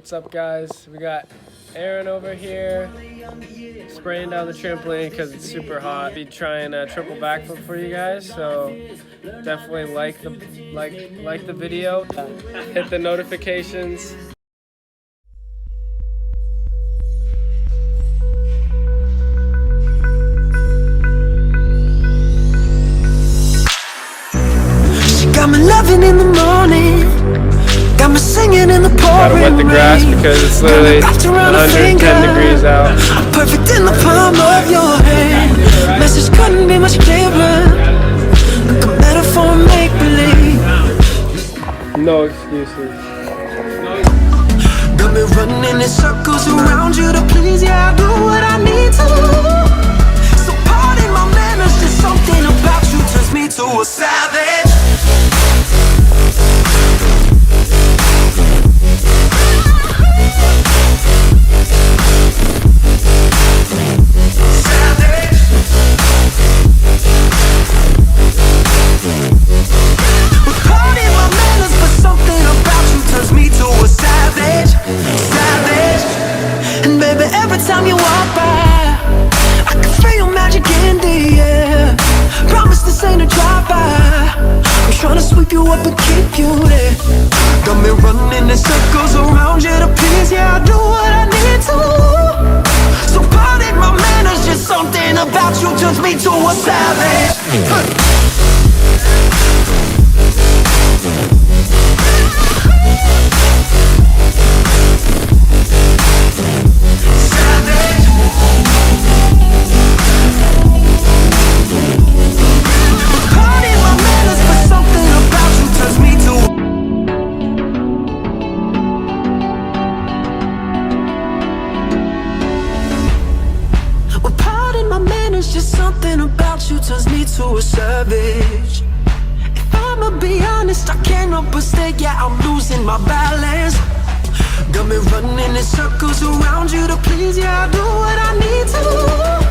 What's up, guys? We got Aaron over here spraying down the trampoline because it's super hot. Be trying a triple backflip for you guys, so definitely like the video, hit the notifications. She got me loving in the morning, got me singing in the pouring Gotta wet the grass because it's literally 110 degrees out. I'm perfect in the palm of your hand. Message couldn't be much clearer, like a metaphor, make believe. No excuses. Got me running in circles around you to please. Yeah, I do what I need to. So pardon my manners, just something about you turns me to a savage. Every time you walk by, I can feel your magic in the air. Promise this ain't a drive-by, I'm trying to sweep you up and keep you there. Got me running in circles around you to please. Yeah, I do what I need to. So pardon my manners, just something about you turns me to a savage. Just something about you turns me to a savage. If I'ma be honest, I can't help but stay. Yeah, I'm losing my balance. Got me running in circles around you to please. Yeah, I do what I need to.